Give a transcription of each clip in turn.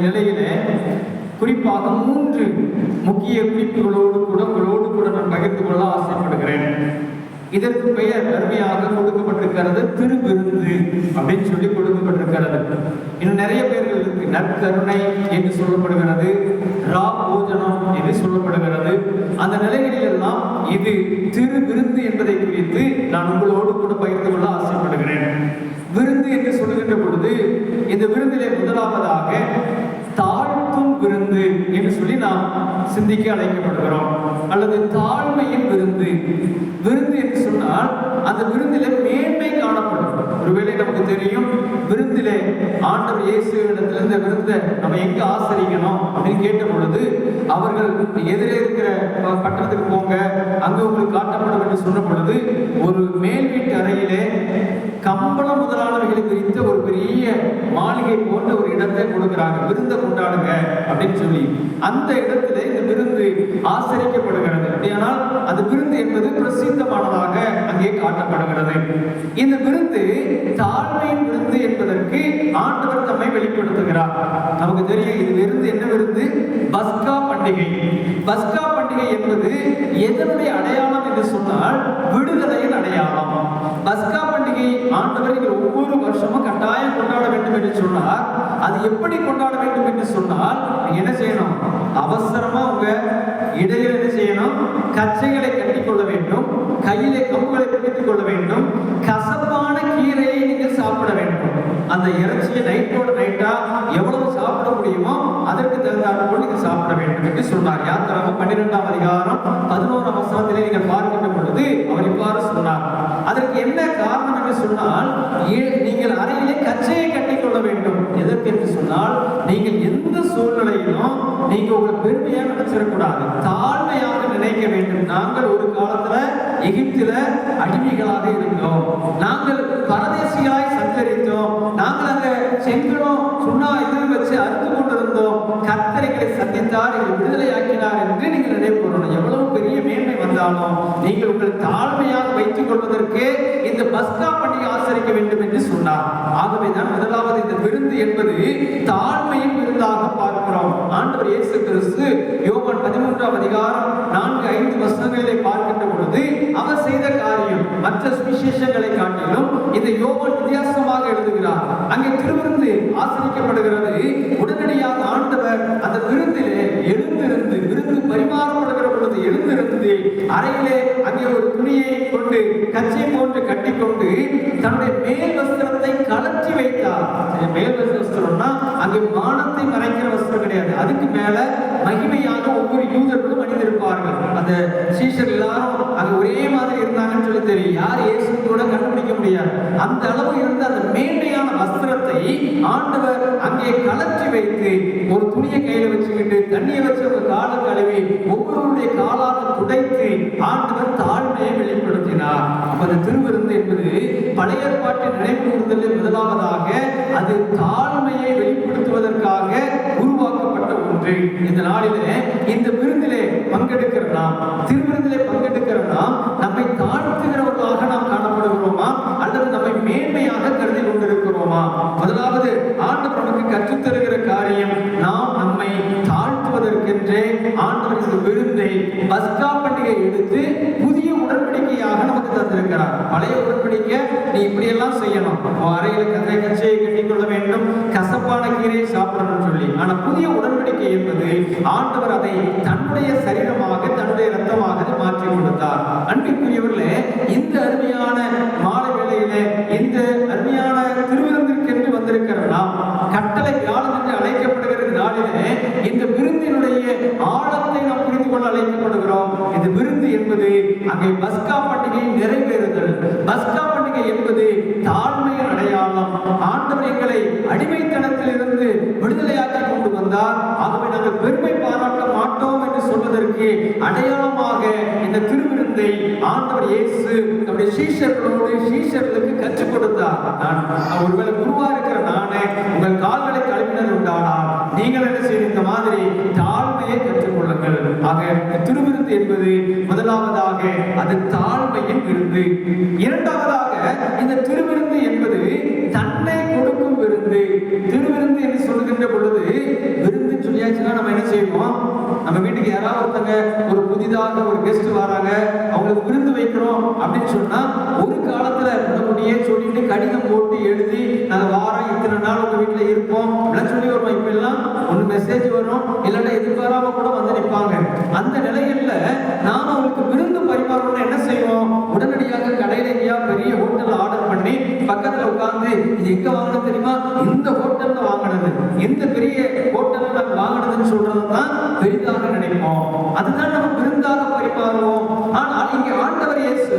நிலையிலே குறிப்பாக 3 முக்கிய குறிப்புகளோடு கூட நான் பகிர்ந்து கொள்ள ஆசைப்படுகிறேன். இதற்கு பெயர் அருமையாக கொடுக்கப்பட்டிருக்கிறது திருவிருந்து அப்படின்னு சொல்லி கொடுக்கப்பட்டிருக்கிறது. இன்னும் நிறைய பேர்கள் இருக்கு. நற்கருணை என்று சொல்லப்படுகிறது, ரா போஜனம் என்று சொல்லப்படுகிறது. அந்த நிலைகளில் எல்லாம் இது திருவிருந்து என்பதை குறித்து நான் உங்களோடு கூட பகிர்ந்து கொள்ள ஆசைப்படுகிறேன். விருந்து என்று சொல்லுகின்ற பொழுது இந்த விருந்திலே முதலாவதாக தாழ்த்தும் விருந்து என்று சொல்லி நாம் சிந்திக்க அழைக்கப்படுகிறோம். அல்லது தாழ்மையின் விருந்து. விருந்து என்று சொன்னால் அந்த விருந்திலே மேன்மை காணப்படும். ஒருவேளை நமக்கு தெரியும், விருந்திலே ஆண்டவர் இயேசு இடத்துல இந்த விருந்தை நம்ம எங்க ஆசரிக்கணும் அப்படின்னு கேட்ட பொழுது அவர்கள் எதிரே இருக்கிற பட்டணத்துக்கு போங்க, அங்க உங்களுக்கு காட்டப்படும் என்று சொன்ன பொழுது ஒரு மேல் வீட்டு அறையிலே கம்பளம் முதலானவைகளை குறித்த ஒரு பெரிய மாளிகை போன்ற ஒரு இடத்தை கொடுக்கிறாங்க. விருந்தை கொண்டாடுங்க அப்படின்னு சொல்லி அந்த இடத்துல இந்த விருந்து ஆசரிக்கப்படுகிறது. அப்படியானால் அந்த விருந்து என்பது பிரசித்தமானதாக அங்கே காட்டப்படுகிறது. இந்த விருந்து தாழ்மையின் விருந்து என்பதற்கு ஆண்டவர் தம்மை வெளிப்படுத்துகிறார். நமக்கு தெரியும், இது விருந்து என்ன விருந்து? பஸ்கா பண்டிகை. பஸ்கா பண்டிகை என்பது எதனுடைய அடையாளம் என்று சொன்னால் விடுதலையின் அடையாளம். பஸ்கா பண்டிகை ஆண்டவர் நீங்கள் ஒவ்வொரு வருஷமும் கட்டாயம் கொண்டாட வேண்டும் என்று சொன்னார். அது எப்படி கொண்டாட வேண்டும் என்று சொன்னால் என்ன செய்யணும்? அவசரமா உங்க இடையில என்ன செய்யணும்? கச்சைகளை கட்டிக்கொள்ள வேண்டும், கையிலே கம்புகளை பிடித்துக் கொள்ள வேண்டும், கசப்பான கீரையை நீங்கள் சாப்பிட வேண்டும். அந்த இறைச்சியை நைட்டோட நைட்டா எவ்வளவு சாப்பிட முடியுமோ அதற்கு தகுந்தாற் போல் நீங்கள் சாப்பிட வேண்டும் என்று சொன்னார். யாத்திராகமம் 12ஆம் அதிகாரம் 11ஆம் வசனத்திலே நீங்கள் பார்க்கின்ற பொழுது அவர் இவ்வாறு சொன்னார். அதற்கு என்ன காரணம் என்று சொன்னால், நீங்கள் அறையிலே கச்சையை கட்டிக்கொள்ள வேண்டும். எதற்கு என்று சொன்னால், நீங்கள் எந்த சூழ்நிலையிலும் நீங்க உங்களை பெருமையா நினைச்சிடக்கூடாது, தாழ்மையாக நினைக்க வேண்டும். நாங்கள் ஒரு காலத்துல எகிப்தில அடிமைகளாக இருந்தோம், நாங்கள் பரதேசியாய் சஞ்சரித்தோம், நாங்கள் அங்க செங்கலும் சுண்ணா இது வச்சு அறுத்து கொண்டிருந்தோம், கர்த்தரை சந்தித்தார், எங்களை விடுதலை ஆக்கினார் என்று நீங்கள் நினைப்போம். எவ்வளவு பெரிய மேன்மை வந்தாலும் நீங்கள் உங்கள் தாழ்மையாக வைத்துக் கொள்வதற்கு இந்த பஸ்கா பண்டிகை ஆசரிக்க வேண்டும் என்று சொன்னார். ஆகவேதான் முதலாவது இந்த விருந்து என்பது தாழ்மையின் விருந்தாக பார்க்கிறோம். ஆண்டவர் இயேசு கிறிஸ்து யோவான் 13ஆம் அதிகாரம் 4-5 வசனங்களிலே பார்க்கின்ற பொழுது அவர் செய்த காரியம் மற்ற சுவிசேஷங்களை காட்டிலும் இந்த யோவான் வித்தியாசமாக எழுதுகிறார். அங்கே திருவிருந்து ஆசரிக்கப்படுகிறது. உடனடியாக ஆண்டவர் அந்த விருந்திலே எழுந்திருந்து, விருந்து பரிமாறப்படுகிற பொழுது எழுந்திருந்து அறையிலே அங்கே ஒரு துணியை கொண்டு கச்சை போன்று கட்டிக்கொண்டு தன்னுடைய மேல் வஸ்திரத்தை கலற்றி வைத்தார். மேல் வஸ்திரம்னா அங்கே மானத்தை மறைக்கிற வஸ்திரம் கிடையாது, அதுக்கு மேல மகிமையாக ஒவ்வொரு யூதர்களும் அணிந்திருப்பார்கள். அந்த சீஷர் எல்லாரும் அங்க ஒரே மாதிரி இருந்தாங்கன்னு சொல்லி தெரியும், யார் இயேசு கூட கண்டுபிடிக்க முடியாது. அந்த அளவு இருந்த அந்த மேன்மையான வஸ்திரத்தை ஆண்டவர் அங்கே கலற்றி வைத்து ஒரு துணியை கையில வச்சுக்கிட்டு தண்ணியை வச்சு ஒரு காலை கழுவி ஒவ்வொருவருடைய காலாக துடைத்து ஆண்டவர் தாழ்மையை வெளிப்படுத்தினார். அப்ப அந்த திருவிருந்து என்பது பழைய ஏற்பாட்டின் நினைவுகூறுதலில் முதலாவதாக அது தாழ்மையை வெளிப்படுத்துவதற்காக உருவாக்கப்பட்ட ஒன்று. இந்த நாளிலே இந்த விருந்திலே பங்கெடுக்கிற நாம், திருவிருந்திலே பங்கெடுக்கிற நாம் நம்மை தாழ்த்துகிறவர்களாக நாம் காணப்படுகிறோமா அல்லது நம்மை மேன்மையாக கருதி கொண்டிருக்கிறோமா? முதலாவது ஆண்டவர் நமக்கு கற்றுத்தருகிற காரியம், நாம் நம்மை தாழ்த்துவதற்கென்றே ஆண்டவர் இந்த விருந்தை பஸ்கா பண்டிகை எடுத்து புதிய உடன்படிக்கையாக நமக்கு தந்திருக்கிறார். பழைய உடன்படிக்கை நீ இப்படி எல்லாம் செய்யணும், அறையில கச்சையை கட்டிக்கொள்ள வேண்டும், கசப்பான கீரையை சாப்பிடணும்னு சொல்லி. ஆனா புதிய உடன்படிக்கை என்பது ஆண்டவர் அதை தன்னுடைய சரீரமாக தன்னுடைய ரத்தமாக மாற்றி கொடுத்தார். அன்பிற்குரியவர்களே, இந்த அருமையான மாலை வேளையிலே இந்த அருமையான திருவிருந்திற்கென்று வந்திருக்கிற நாம் கட்டளை வியாழன் என்று அழைக்கப்படுகிற நாளிலே இந்த விருந்தினுடைய ஆழத்தை நாம் புரிந்து கொள்ள அழைக்கப்படுகிறோம். இந்த விருந்து என்பது அங்கே பஸ்கா பண்டிகை நிறைவேறுதல். பஸ்கா பண்டிகை என்பது தாழ்மையின் அடையாளம். ஆண்டவர் எங்களை அடிமைத்தனத்தில் இருந்து விடுதலையாக்கி கொண்டு வந்தார். ஆகவே நாங்கள் பெருமை பாராட்ட மாட்டோம் என்று சொல்வதற்கு அடையாளமாக இந்த திருவிருந்தை ஆண்டவர் இயேசு நம்முடைய சீஷர்களுக்கு கற்றுக் கொடுத்தார். நான் ஒருவேளை குருவா இருக்கிற நானே உங்கள் கால்களை கழுவினர் உண்டானால் நீங்கள் என்ன செய்ய இந்த மாதிரி தாழ்மையை கற்றுக்கொள்ளுங்கள். ஆக திருவிருந்து என்பது முதலாவதாக அது தாழ்மையின் விருந்து. இரண்டாவதாக இந்த திருவிருந்து என்பது தன்னை கொடுக்கும் விருந்து. திருவிருந்து என்று சொல்லுகின்ற பொழுது விருந்து சொல்லியாச்சுன்னா நம்ம என்ன செய்வோம்? நம்ம வீட்டுக்கு யாராவது ஒருத்தங்க ஒரு புதிதாக ஒரு கெஸ்ட் வராங்க, அவங்களுக்கு விருந்து வைக்கிறோம் அப்படின்னு சொன்னா ஒரு காலத்துல முன்னே சொல்லிட்டு கடிதம் போட்டு எழுதி நாங்க வாரம் இத்தனை நாள் உங்க வீட்டுல இருப்போம் அப்படின்னு சொல்லி வருவோம். இப்ப எல்லாம் ஒன்று மெசேஜ் வரும், இல்லைன்னா எதிர்பாராம கூட வந்து நிற்பாங்க. அந்த நிலையில நாம அவங்களுக்கு விருந்து பரிமாறணும்னு என்ன செய்வோம்? உடனடியாக கடையில எங்கேயா பெரிய ஹோட்டல் ஆர்டர் பண்ணி பக்கத்துல உட்கார்ந்து இது எங்க வாங்கினது தெரியுமா? இந்த ஹோட்டல்ல வாங்கினது, எந்த பெரிய ஹோட்டல்ல நம்ம வாங்கினதுன்னு சொல்றதுதான் பெரிதாக நினைப்போம். அதுதான் நம்ம விருந்தாக பரிமாறுவோம். ஆனால் இங்கே ஆண்டவர் இயேசு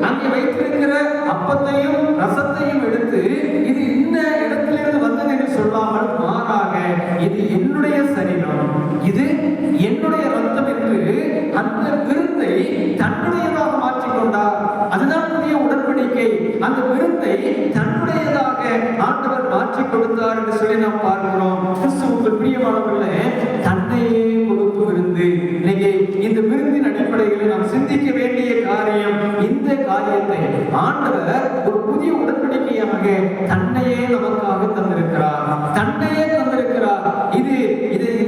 அங்கே வைத்திருக்கிற அப்பத்தையும் ரசத்தையும் எடுத்து இது இந்த இடத்திலிருந்து வந்தது என்று சொல்லாமல் மாறாக இது என்னுடைய சரீரம், இது என்னுடைய ரத்தம் என்று அந்த விருந்தை தன்னுடையதாக மாற்றிக்கொண்டார். அதுதான் புதிய உடன்படிக்கை. அந்த விருந்தை தன்னுடையதாக ஆண்டவர் மாற்றிக் கொடுத்தார் என்று சொல்லி நாம் பார்க்கிறோம். கிறிஸ்துவுக்குள் பிரியமானவர்களே, தன்னையே கொடுக்கும் விருந்து. இன்னைக்கு இந்த விருந்தின் அடிப்படையில் நாம் சிந்திக்க வேண்டிய காரியம், இந்த காரியத்தை ஆண்டவர் ஒரு புதிய உடன்படிக்கையாக தன்னையே நமக்காக தந்திருக்கிறார். தன்னையே தந்திருக்கிறார். இதை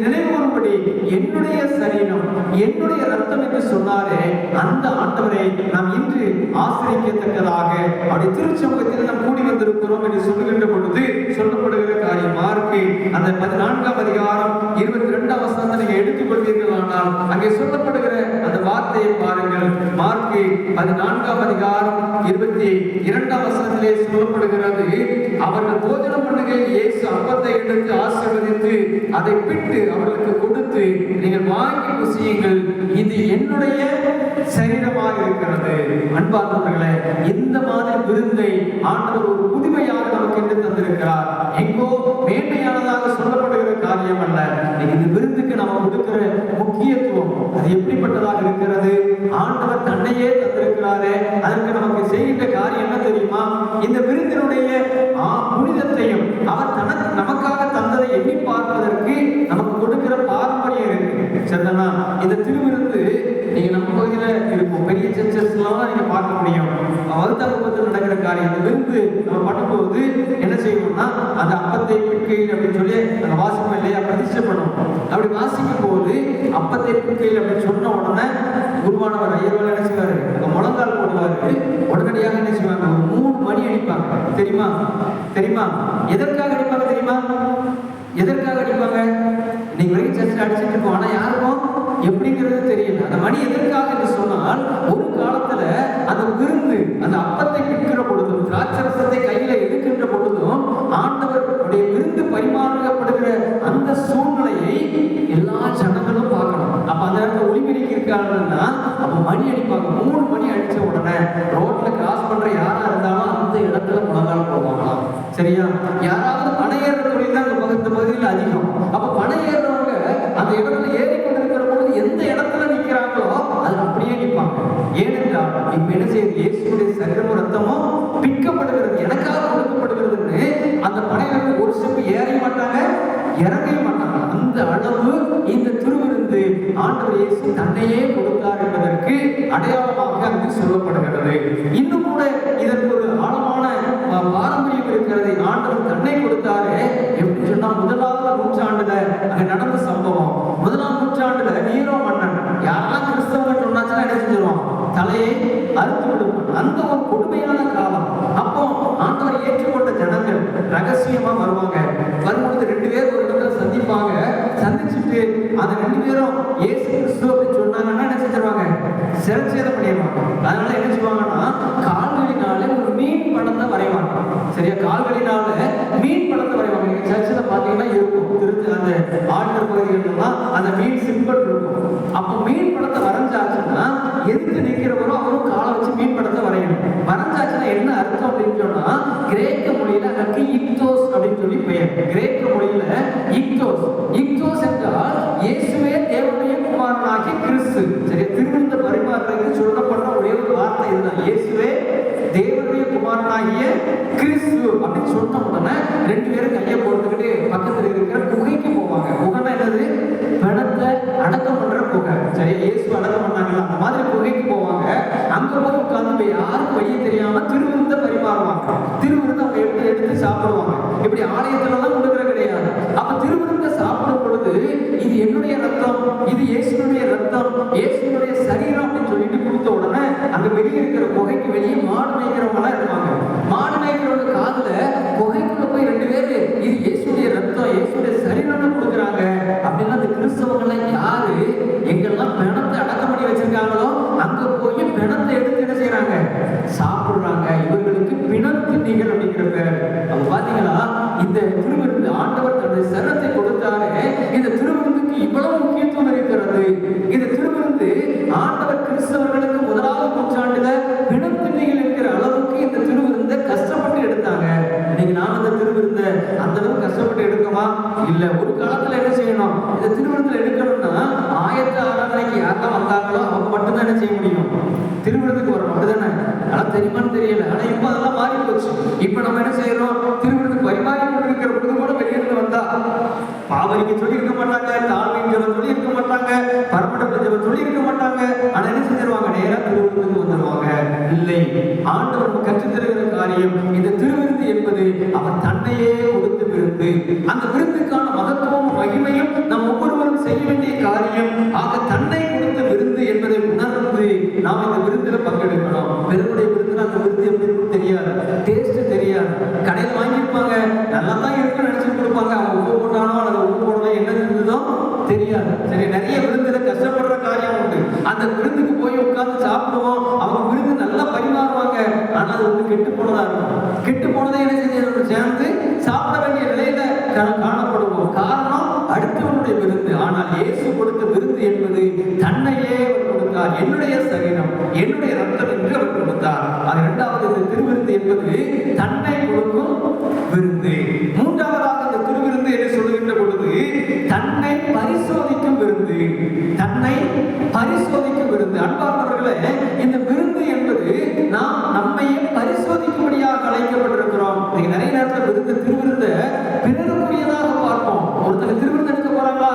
நினைவுறும்படி என்னுடைய சரீரம், என்னுடைய ரத்தம் என்று சொன்னாரே அந்த ஆண்டவரை நாம் இன்று ஆசிரியக்கத்தக்கதாக அப்படி திருச்சமூகத்தில் நாம் கூடி வந்திருக்கிறோம் என்று சொல்லுகின்ற பொழுது சொல்லப்படுகிற காரியம் மார்க்கு அந்த 14ஆம் அதிகாரம் 22ஆம் வசனத்தை நீங்க எடுத்துக்கொள்வீர்கள் ஆனால் அங்கே சொல்லப்படுகிற அந்த வார்த்தையை பாருங்கள். மார்க்கு 14ஆம் அதிகாரம் 22ஆம் வசனத்திலே சொல்லப்படுகிறது, அவர்கள் போஜனம் பண்ணுகையில் இயேசு அப்பத்தை எடுத்து ஆசீர்வதித்து அதை பிட்டு அவர்களுக்கு கொடுத்து, நீங்கள் வாங்கி புசியுங்கள், இது என்னுடைய சரீரமாக இருக்கிறது. அன்பார்ந்தவர்களே, இந்த மாதிரி விருந்தை ஆண்டவர் ஒரு புதுமையாக நமக்கு என்று தந்திருக்கிறார். எங்கோ மேன்மையானதாக சொல்லப்படுகிற காரியம் அல்ல. இந்த விருந்துக்கு நம்ம கொடுக்கிற முக்கியத்துவம் அது எப்படிப்பட்டதாக இருக்கிறது? ஆண்டவர் தன்னையே தந்திருக்கிறாரே, அதற்கு நமக்கு செய்கின்ற காரியம் என்ன தெரியுமா? இந்த விருந்தினுடைய புனிதத்தையும் அவர் நமக்காக தந்ததை எண்ணி பார்ப்பதற்கு நமக்கு கொடுக்கிற பாரம்பரியம் இருக்கு. சரிதானா? இந்த திருவிருந்து நீங்க நம்ம பகுதியில இருக்கும் பெரிய சர்ச்சஸ் எல்லாம் நீங்க பார்க்க முடியும். வருத்தப்பட்டு நடக்கிற காரியம். இந்த விருந்து நம்ம பண்ணும்போது என்ன செய்யணும்னா அந்த அப்பத்தை பிற்கையில் அப்படின்னு சொல்லி அந்த வாசிக்கும் இல்லையா பிரதிஷ்டை பண்ணுவோம். அப்படி வாசிக்கும் போது அப்பத்தை பிற்கையில் அப்படின்னு சொன்ன உடனே குருவானவர் ஐயர்வாள் என்ன செய்வாரு? முழங்கால் போடுவாரு. உடனடியாக என்ன செய்வாங்க? ஒரு 3 மணி அடிப்பாங்க. தெரியுமா? தெரியுமா? எதற்காக அடிப்பாங்க தெரியுமா? எதற்காக அடிப்பாங்க? நீங்க வரைக்கும் சர்ச்சில் அடிச்சுட்டு இருக்கோம், ஆனா யாருக்கும் எப்படிங்கிறது தெரியல. அந்த மணி எதற்காக என்று சொன்னால், ஒரு காலத்துல அந்த விருந்து அந்த அப்பத்தை பிற்கிற பொழுதும் திராட்சரசத்தை கையில எடுக்கின்ற பொழுதும் ஆண்டவருடைய விருந்து பரிமாறப்படுகிற அந்த சூழ்நிலையை எல்லா ஜனங்களும் பார்க்கணும். அப்ப அந்த இடத்துல ஒளிபெருக்கி இருக்காங்கன்னா அப்ப மணி அடிப்பாங்க. 3 மணி அடிச்ச உடனே ரோட்ல கிராஸ் பண்ற யாரா இருந்தாலும் அந்த இடத்துல முழங்கால் போவாங்களாம். சரியா? யாராவது பனை ஏறுற தொழில் தான் இந்த பகுதியில் அதிகம். அப்ப பனை ஏறுறவங்க அந்த இடத்துல ஏறி கொண்டிருக்கிற பொழுது எந்த இடத்துல நிற்கிறாங்களோ அது அப்படியே நிற்பாங்க. ஏனென்றால் இப்ப என்ன செய்யுது? இயேசுடைய சரீரமும் ரத்தமும் பிற்கப்படுகிறது, எனக்காக கொடுக்கப்படுகிறதுன்னு அந்த பனையிலிருந்து ஒரு ஸ்டெப் ஏற மாட்டாங்க, இறங்கவே மாட்டாங்க. அந்த அளவு இந்த திருவிருந்து ஆண்டவர் இயேசு தன்னையே கொடுத்தார் என்பதற்கு அடையாளமாக அங்கு சொல்லப்படுகிறது. இன்னும் கூட இதற்கு ஒரு ஆழமான பாரம்பரியம் இருக்கிறது. ஆண்டவர் தன்னை கொடுத்தாரு எப்படி சொன்னா, 1ஆம் நூற்றாண்டுல அங்க நடந்த சம்பவம். 1ஆம் நூற்றாண்டுல நீரோ மன்னன் யாரெல்லாம் கிறிஸ்தவர்கள் சொன்னாச்சுன்னா என்ன செஞ்சிருவான்? தலையை அறுத்து விடுவான். அந்த ஒரு கொடுமையான காலம். அப்போ ஆண்டவரை ஏற்றுக்கொண்ட ஜனங்கள் ரகசியமா வருவாங்க. வரும்பொழுது 2 பேர் ஒரு இடத்துல சந்திப்பாங்க. சந்திச்சுட்டு அந்த 2 பேரும் இயேசு கிறிஸ்து அப்படின்னு சொன்னாங்கன்னா என்ன செஞ்சிருவாங்க? சிரச்சேதம் பண்ணிடுவாங்க. அதனால என்ன செய்வாங்கன்னா கால்களினாலே ஒரு மீன் படத்தை வரைவாங்க. சரியா? கால்களினால மீன் படத்தை வரைவாங்க. நீங்க சர்ச்சில் பார்த்தீங்கன்னா இருக்கும், திருச்சி அந்த ஆண்டர் பகுதிகள்லாம் அந்த மீன் சிம்பிள் இருக்கும். அப்போ மீன் படத்தை வரைஞ்சாச்சுன்னா எதுக்கு நிற்கிறவரோ அவரும் காலை வச்சு மீன் படத்தை வரையணும். வரைஞ்சாச்சுன்னா என்ன அர்த்தம் அப்படின்னு சொன்னா, கிரேக்க மொழியில அதற்கு இக்தோஸ் அப்படின்னு சொல்லி பெயர். கிரேக்க மொழியில இக்தோஸ். இக்தோஸ் என்றால் இயேசுவே தேவனுடைய குமாரனாகிய கிறிஸ்து. சரியா? திருவிருந்த பரிமாறுறதுக்கு சொல்லப்படுற ஒரே ஒரு வார்த்தை இதுதான், இயேசுவே தேவனுடைய குமாரனாகிய கிறிஸ்து அப்படின்னு சொன்ன உடனே 2 பேரும் கையை போட்டுக்கிட்டு பக்கத்துல இருக்கிற குகைக்கு போவாங்க. குகைனா என்னது? பணத்தை அடக்கம் பண்ற குகை. சரியா? யாருக்கும் வெளியே தெரியாம திருவிருந்த பரிமாறுவாங்க. திருவிருந்து அவங்க எடுத்து எடுத்து சாப்பிடுவாங்க. இப்படி ஆலயத்துல எல்லாம் கொடுக்கற கிடையாது. அப்ப திருவிருந்த சாப்பிடும் பொழுது இது என்னுடைய ரத்தம், இது இயேசுனுடைய ரத்தம், இயேசுனுடைய சரீரம் அப்படின்னு சொல்லிட்டு கொடுத்த உடனே அங்க வெளியே இருக்கிற குகைக்கு வெளியே மாடு மேய்க்கிறவங்க எல்லாம் இருப்பாங்க. மாடு மேய்க்கிறவங்க காதுல குகைக்குள்ள போய் 2 பேரு இது இயேசுடைய ரத்தம், இயேசுடைய சரீரம்னு கொடுக்குறாங்க. அப்படின்னா அந்த கிறிஸ்தவங்கள்லாம் யாரு எங்கெல்லாம் பிணத்தை அடக்கம் பண்ணி வச்சிருக்காங்களோ அங்க போய் பிணத்தை எடுத்து என்ன செய்யறாங்க, சாப்பிடுறாங்க. இவர்களுக்கு பிணத்தின்னிகள் அப்படிங்கிற பேர். அப்ப பாத்தீங்களா, இந்த திருவிருந்து ஆண்டவர் தன்னுடைய சரத்தை கொடுத்தாரு. இந்த திருவிருந்துக்கு இவ்வளவு முக்கியத்துவம் இருக்கிறது. இந்த திருவிருந்து ஆண்டவர் கிறிஸ்தவர்களுக்கு 1ஆவது நூற்றாண்டுல பிணத்தின்னிகள் என்கிற அளவுக்கு இந்த திருவிருந்தை கஷ்டப்பட்டு எடுத்தாங்க. இன்னைக்கு நான் இந்த திருவிருந்த அந்த அளவுக்கு கஷ்டப்பட்டு எடுக்கமா இல்ல. ஒரு காலத்துல என்ன செய்யணும், இந்த திருவிருந்துல எடுக்கணும்னா ஆயத்த ஆராதனைக்கு யாரெல்லாம் வந்தாங்களோ அவங்க மட்டும்தான் என்ன செய்ய முடியும், திருவிருந்துக்கு வரணும். அப்படிதானே? அதெல்லாம் தெரியுமான்னு தெரியல. ஆனா இப்ப அதெல்லாம் மாறி போச்சு. இப்ப நம்ம என்ன செய்யறோம், திருவிருந்துக்கு பரிமாறி கொண்டிருக்கிற பொழுது கூட வெளியிருந்து வந்தா பாவரிக்க சொல்லி இருக்க மாட்டாங்க, தாழ்மையின் ஜெபம் சொல்லி இருக்க மாட்டாங்க, பரமடப்ப ஜெபம் சொல்லி இருக்க மாட்டாங்க. ஆனா என்ன செஞ்சிருவாங்க, நேரா திருவிருந்துக்கு வந்துடுவாங்க. இல்லை, ஆண்டவர் கற்றுத் தருகிற காரியம் இந்த திருவிருந்து என்பது அவர் தன்னையே கொடுத்து விருந்து. அந்த விருந்துக்கான மகத்துவம் மகிமையும் நம் ஒவ்வொருவரும் செய்ய வேண்டிய காரியம். ஆக தன்னை கொடுத்த விருந்து என்பதை உணர்ந்து நாம் இந்த விருந்தில பங்கெடுக்கணும். பிறருடைய விருந்துல அந்த விருந்து எப்படி இருக்குன்னு தெரியாது, டேஸ்ட் தெரியாது. கடையில் வாங்கியிருப்பாங்க, நல்லா தான் இருக்குன்னு நினைச்சு கொடுப்பாங்க. அவங்க உப்பு போட்டாலும் அல்லது உப்பு போடலாம் என்ன இருந்ததோ தெரியாது. சரி, நிறைய விருந்துல கஷ்டப்படுற காரியம் உண்டு. அந்த விருந்துக்கு போய் உட்கார்ந்து சாப்பிடுவோம், அவங்க விருந்து நல்லா பரிமாறுவாங்க. ஆனா அது வந்து கெட்டு போனதா இருக்கும். கெட்டு போனதை என்ன செஞ்சு சேர்ந்து சாப்பிட வேண்டிய நிலையில காணப்படுவோம். காரணம் அடுத்தவனுடைய விருந்து. ஆனால் இயேசு கொடுத்த விருந்து என்பது தன்னையே அவர் கொடுத்தார். என்னுடைய சரீரம், என்னுடைய ரத்தம் என்று அவர் கொடுத்தார். அது 2வது. இந்த திருவிருந்து என்பது தன்னை கொடுக்கும் விருந்து. 3வதாக இந்த திருவிருந்து என்று சொல்லுகின்ற பொழுது தன்னை பரிசோதிக்கும் விருந்து. தன்னை பரிசோதிக்கும் விருந்து. அன்பார்ந்தவர்களே, இந்த விருந்து என்பது நாம் நம்மையே பரிசோதிக்கும்படியாக அழைக்கப்பட்டிருக்கிறோம். நிறைய நேரத்தில் விருந்து திருவிருந்த பிறருக்குரியதாக பார்ப்போம். ஒருத்தர் திருவிருந்து எடுக்க போறாங்களா,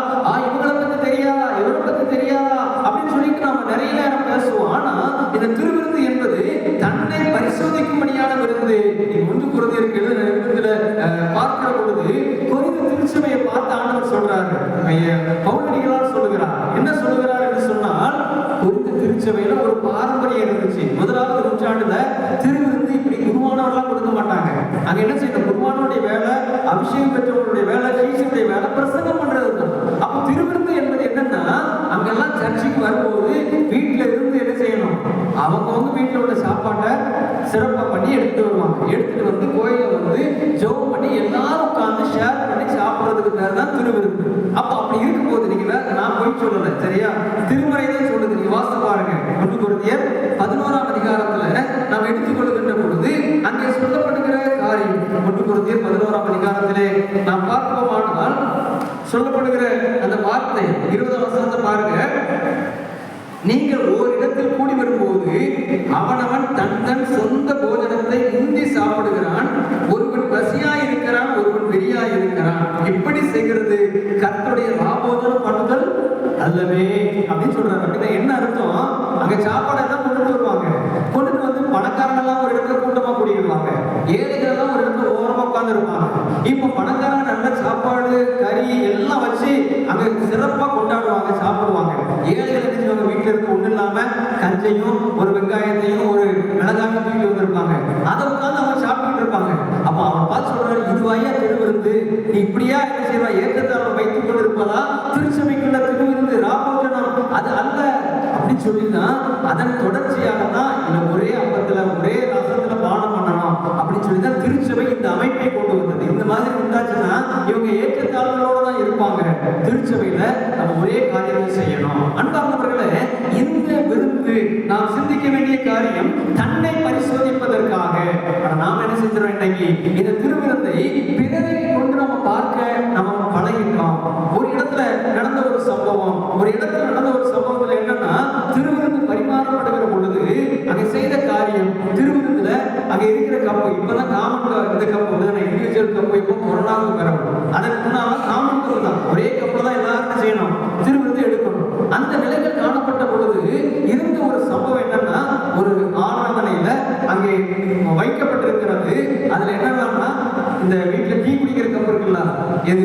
இவங்களை பத்தி தெரியாதா, இவரை பத்தி தெரியாதா அப்படின்னு சொல்லிட்டு நாம நிறைய நேரம் பேசுவோம். ஆனா இந்த திருவிருந்து என்பது தன்னை பரிசோதிக்கும்படியான விருந்து. 1 கொரிந்தியருக்கு எழுதின விருந்துல பார்க்கிற பொழுது கொரிந்து திருச்சபையை பார்த்து ஆண்டவர் சொல்றாரு, பவுலடிகளார் சொல்லுகிறார். என்ன சொல்லுகிறார் என்று சொன்னால், கொரிந்து திருச்சபையில ஒரு பாரம்பரியம் இருந்துச்சு. 1ஆவது நூற்றாண்டுல திருவிருந்து இப்படி குருவானவர்களாம் கொடுக்க மாட்டாங்க. அங்க என்ன செய்யணும், குருவானவருடைய வேலை, அபிஷேகம் பெற்றவர்களுடைய வேலை, சீஷனுடைய வேலை பிரசங்கம் பண்றது தான். அப்ப திருவிருந்து என்பது என்னன்னா, அங்கெல்லாம் சர்ச்சுக்கு வரும்போது வீட்டுல இருந்து என்ன செய்யணும், அவங்க வீட்டுல உள்ள சாப்பாட்டை சிறப்பா பண்ணி எடுத்துட்டு வருவாங்க. எடுத்துட்டு வந்து கோயில வந்து ஜெபம் பண்ணி எல்லாரும் உட்கார்ந்து ஷேர் பண்ணி சாப்பிடுறதுக்கு பேர் தான் திருவிருந்து. அப்ப அப்படி இருக்கும்போது நீங்க நான் போய் சொல்லல, சரியா, திருமறை தான் சொல்லுது. நீங்க வாசித்து பாருங்க. 1 கொரிந்தியர் 11ஆம் அதிகாரத்துல நாம் எடுத்துக்கொள்கின்ற பொழுது அங்கே சொல்லப்படுகிற காரியம் 1 கொரிந்தியர் 11ஆம் அதிகாரத்திலே நாம் பார்ப்போமானால் சொல்லப்படுகிற அந்த வார்த்தை 20ஆம் வசனத்தை பாருங்க. நீங்கள் ஓரிடத்தில் கூடி வரும்போது அவனவன் தன் சொந்த போஜனத்தை முந்தி சாப்பிடுகிறான். ஒருவன் பசியாய் இருக்கிறான், ஒருவன் வெறியாய் இருக்கிறான். இப்படி செய்கிறது கர்த்தருடைய ராபோஜனம் பண்ணுதல் அல்லவே அப்படின்னு சொல்றாங்க. அப்படின்னா என்ன அர்த்தம், அங்க சாப்பாடு எல்லாம் கொண்டுட்டு வருவாங்க. கொண்டுட்டு வந்து பணக்காரங்க எல்லாம் ஒரு இடத்துல கூட்டமா கூடிடுவாங்க, ஏழைகள் எல்லாம் ஒரு இடத்துல ஓரமா உட்கார்ந்து இருப்பாங்க. இப்ப பணக்காரங்க நல்ல சாப்பாடு கறி எல்லாம் வச்சு அங்க சிறப்பா கொண்டாடுவாங்க, சாப்பிடுவாங்க. ஏழைகள் என்ன செய்வாங்க, வீட்டுல இருக்க ஒண்ணு இல்லாம கஞ்சையும் ஒரு வெங்காயத்தையும் ஒரு மிளகாயும் தூக்கி வந்திருப்பாங்க. அதை உட்கார்ந்து அவங்க சாப்பிட்டு இருப்பாங்க. அப்ப அவன் பார்த்து சொல்றாரு, இதுவாயா திருவிருந்து, நீ இப்படியா என்ன செய்வா, ஏற்றத்தாழ்வு வைத்துக் கொண்டிருப்பதா திருச்சபைக்குள்ள திருவிருந்து ராபோஜனம் அது அல்ல அப்படின்னு சொல்லிதான் அதன் தொடர்ச்சியாக தான் இந்த ஒரே அப்பத்துல ஒரே ரசத்துல பானம் பண்ணணும் அப்படின்னு சொல்லிதான் திருச்சபை இந்த அமைப்பை கொண்டு வந்தது. இந்த மாதிரி உண்டாச்சுன்னா இவங்க ஏற்றத்தாழ்வுகளோட தான் இருப்பாங்க. திருச்சபையில நம்ம ஒரே காரியத்தை செய்யணும். அன்பார்ந்தவர்களே, இந்த விருந்து நாம் சிந்திக்க வேண்டிய காரியம் தன்னை பரிசோதிப்பதற்காக. நாம் என்ன செஞ்சிடறோம், இன்னைக்கு இந்த திருவிருந்தை பிறரை கொண்டு நம்ம பார்க்க நம்ம பழகிட்டோம். ஒரு இடத்துல நடந்த ஒரு சம்பவத்துல என்னன்னா, திருவிருந்து பரிமாறப்படுகிற பொழுது அங்க செய்த காரியம், திருவிருந்துல அங்க இருக்கிற கப்பு, இப்பதான் காமன் இந்த கப்பு இண்டிவிஜுவல் கப்பு இப்போ கொரோனாவுக்கு பரவும். அதற்கு முன்னால காமன் கப்பு தான், ஒரே கப்புல தான் எல்லாரும் செய்யணும், திருவிருந்து எடுக்கணும். அந்த நிலைகள் காணப்பட்ட பொழுது இருந்த ஒரு சம்பவம் என்னன்னா, ஒரு ஆராதனையில இருக்குல்ல, எது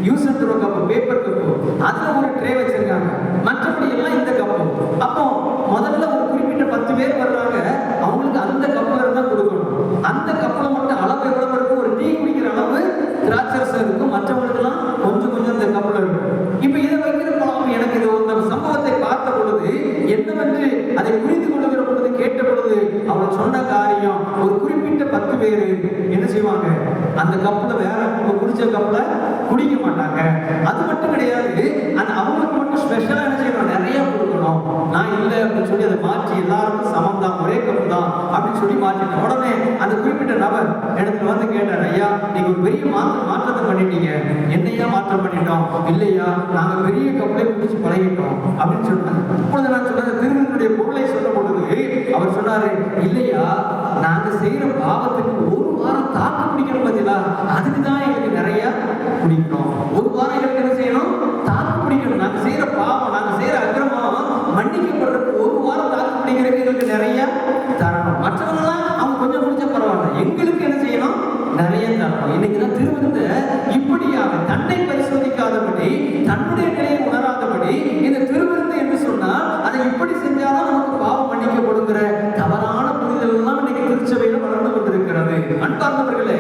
use and throw cup, paper cup, அதுல ஒரு ட்ரே வச்சிருக்காங்க. மற்றபடி எல்லாம் இந்த கப்பு. அப்போ முதல்ல ஒரு குறிப்பிட்ட 10 பேர் வர்றாங்க, அவங்களுக்கு அந்த கப்ல இருந்தா கொடுக்கணும். அந்த கப்ல மட்டும் அளவு எவ்வளவு இருக்கும்? ஒரு டீ குடிக்கிற அளவு திராட்சரசம் இருக்கும், மற்றவங்களுக்கெல்லாம் கொஞ்சம் கொஞ்சம் இந்த கப்ல இருக்கும். இப்ப இதை வைக்கிற பழம் எனக்கு இது ஒரு சம்பவத்தை பார்த்த பொழுது என்னவென்று அதை புரிந்து கொள்ளுகிற பொழுது கேட்ட பொழுது அவர் சொன்ன காரியம், ஒரு குறிப்பிட்ட 10 பேர் என்ன செய்வாங்க, அந்த கப்ல வேற குடிச்ச கப்ல குடிக்க மாட்டாங்க. அது மட்டும் கிடையாது, அந்த அவங்களுக்கு மட்டும் ஸ்பெஷலா என்ன செய்யணும், நிறைய கொடுக்கணும். நான் இல்லை அப்படின்னு சொல்லி அதை மாற்றி எல்லாருக்கும் சமம் தான், ஒரே கப்பு தான் அப்படின்னு சொல்லி மாற்றிட்டேன். உடனே அந்த குறிப்பிட்ட நபர் இடத்துல வந்து கேட்டார், ஐயா நீங்க ஒரு பெரிய மாற்றத்தை பண்ணிட்டீங்க. என்னையா மாற்றம் பண்ணிட்டோம்? இல்லையா, நாங்க பெரிய கப்பலை குடிச்சு பழகிட்டோம் அப்படின்னு சொன்னாங்க. அப்பொழுது நான் சொன்ன திருமணத்துடைய பொருளை சொல்ல பொழுது அவர் சொன்னாரு, இல்லையா நாங்க செய்யற பாவத்துக்கு ஒரு வாரம் தாக்கு பிடிக்கணும் பார்த்தீங்களா, அதுக்குதான் எங்களுக்கு நிறைய குடிக்கணும். ஒரு வாரம் எங்களுக்கு என்ன செய்யணும், தாக்கு பிடிக்கணும். நாங்க செய்யற பாவம், நாங்க செய்யற அக்கிரமம் மன்னிக்கப்படுறதுக்கு ஒரு வாரம் தாக்கு பிடிக்கிறதுக்கு எங்களுக்கு நிறைய தரணும். மற்றவங்களாம் அவங்க கொஞ்சம் குடிச்ச பரவாயில்ல, எங்களுக்கு என்ன செய்யணும், நிறைய தரணும். இன்னைக்குதான் திருவிருந்த இப்படியாக தன்னை பரிசோதிக்காதபடி, தன்னுடைய நிலையை உணராதபடி இந்த திருவிருந்து என்று சொன்னால் அதை இப்படி செஞ்சாதான் நமக்கு பாவம் மன்னிக்கப்படுங்கிற தவறான புரிதல் எல்லாம் இன்னைக்கு திருச்சபையில வளர்ந்து கொண்டிருக்கிறது. அன்பார்ந்தவர்களே,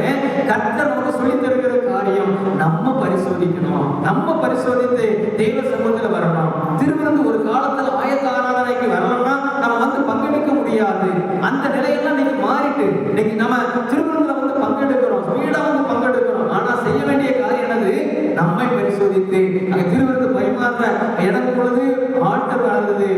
கர்த்தர் நமக்கு சொல்லித் தருகிற காரியம், நம்ம பரிசோதிக்கணும். நம்ம பரிசோதித்து தெய்வ சமூகத்தில் வரணும். திருவிருந்து ஒரு காலத்துல ஆயத்த ஆராதனைக்கு வரணும்னா நம்ம வந்து பங்கெடுக்க முடியாது. அந்த நிலையெல்லாம் இன்னைக்கு மாறிட்டு இன்னைக்கு நம்ம திருவிருந்துல வந்து பங்கெடுக்கிறோம், வீடா வந்து பங்கெடுக்கிறோம். ஆனா செய்ய வேண்டிய காரியம் என்னது, நம்மை பரிசோதித்து அங்க திருவிருந்து பரிமாற்ற இடம் பொழுது ஆட்டர் வளர்ந்தது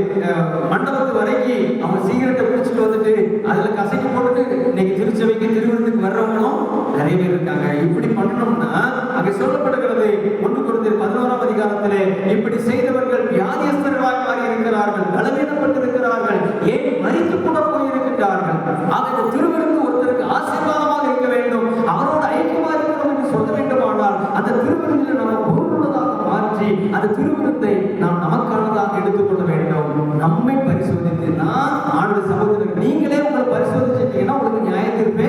மண்டபத்து வரைக்கும் அவங்க சீக்கிரத்தை பிடிச்சிட்டு வந்துட்டு அதுல கசைக்கு போட்டுட்டு இன்னைக்கு திருச்சபைக்கு திருவிருந்துக்கு வர்றவங்களும் நிறைய பேர் இருக்காங்க. இப்படி பண்ணணும்னா அங்க சொல்லப்படுகிறது 1 கொரிந்தியர் 11ஆம் அதிகாரத்திலே, இப்படி செய்தவர்கள் வியாதியஸ்தர்களாக மாறி இருக்கிறார்கள், பலவீனப்பட்டிருக்கிறார்கள், ஏன் மரித்து கூட போயிருக்கிறார்கள். ஆக இந்த திருவிருந்து ஒருத்தருக்கு ஆசீர்வாதமாக இருக்க வேண்டும், அவரோட ஐக்கியமா இருக்கணும் என்று சொல்ல வேண்டுமானால் அந்த திருவிருந்தில் நம்ம பொருளுள்ளதாக மாற்றி அந்த திருவிருந்தை நாம் நமக்கானதாக எடுத்துக்கொள்ள வேண்டும். நம்மை பரிசோதித்து நான் ஆண்டு சகோதரர்கள், நீங்களே உங்களை பரிசோதிச்சிட்டீங்கன்னா உங்களுக்கு நியாய தீர்ப்பே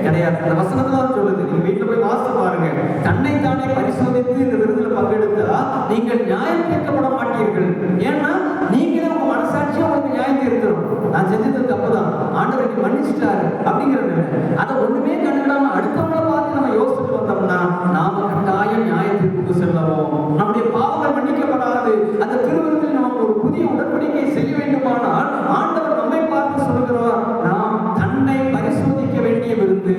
கிடையாது. அந்த வசனத்துல சொல்லுது, நீங்க வீட்டுல போய் வாசித்து பாருங்க. தன்னை தானே பரிசோதித்து இந்த விருதுல பங்கெடுத்தா நீங்கள் நியாயம் தீர்க்கப்பட மாட்டீர்கள். ஏன்னா நீங்களே உங்க மனசாட்சியை உங்களுக்கு நியாயம் தீர்க்கிறோம். நான் செஞ்சது தப்புதான், ஆண்டவரை மன்னிச்சுட்டாரு அப்படிங்கிறது. அதை ஒண்ணுமே கண்டுடாம அடுத்தவங்களை பார்த்து நம்ம யோசிச்சுட்டு வந்தோம்னா நாம கட்டாயம் நியாய தீர்ப்புக்கு செல்லவும், நம்முடைய பாவங்கள் மன்னிக்கப்படாது. அந்த திருவிருந்தில் நமக்கு ஒரு புதிய உடன்படிக்கை செய்ய வேண்டுமானால் ஆண்டவர் நம்மை பார்த்து சொல்லுகிறார், நாம் தன்னை பரிசோதிக்க வேண்டிய விருந்து.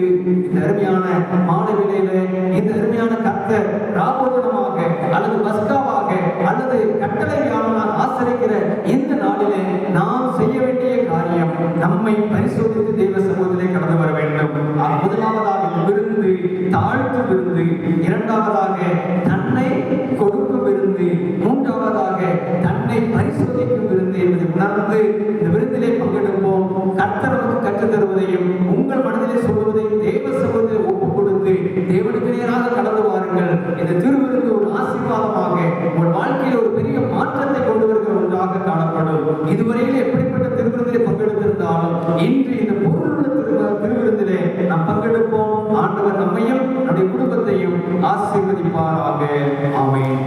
இந்த அருமையான மாலை வேளையில இந்த அருமையான கர்த்தர் ராபோஜனமாக அல்லது பஸ்காவாக அல்லது கட்டளை வியாழனாக ஆசரிக்கிற இந்த நாளிலே நாம் செய்ய வேண்டிய காரியம், நம்மை பரிசோதித்து தெய்வ சமூகத்திலே கடந்து வர வேண்டும். முதலாவதாக விருந்து, தாழ்த்து விருந்து. இரண்டாவதாக தன்னை கொடுக்கும் விருந்து. மூன்றாவதாக தன்னை பரிசோதிக்கும் விருந்து என்பதை உணர்ந்து இந்த விருந்திலே பங்கெடுப்போம். கர்த்தர் நமக்கு கற்றுத் தருவதையும் உங்கள் மனதிலே சொல்வதையும் தெய்வ சமூகத்தில் ஒப்புக் கொடுத்து தேவனுக்கு நேராக கடந்து வாருங்கள். இந்த திருவிருந்து ஒரு ஆசீர்வாதமாக உங்கள் வாழ்க்கையில் ஒரு பெரிய மாற்றத்தை கொண்டு வருகிற ஒன்றாக காணப்படும். இதுவரையில் எப்படிப்பட்ட திருவிருந்திலே பங்கெடுத்திருந்தாலும் இன்று இந்த பொருளுள்ள திருவிருந்திலே நாம் பங்கெடுப்போம். ஆண்டவர் நம்மையும் நம்முடைய குடும்பத்தையும் ஆசீர்வதிப்பாராக. ஆமென்.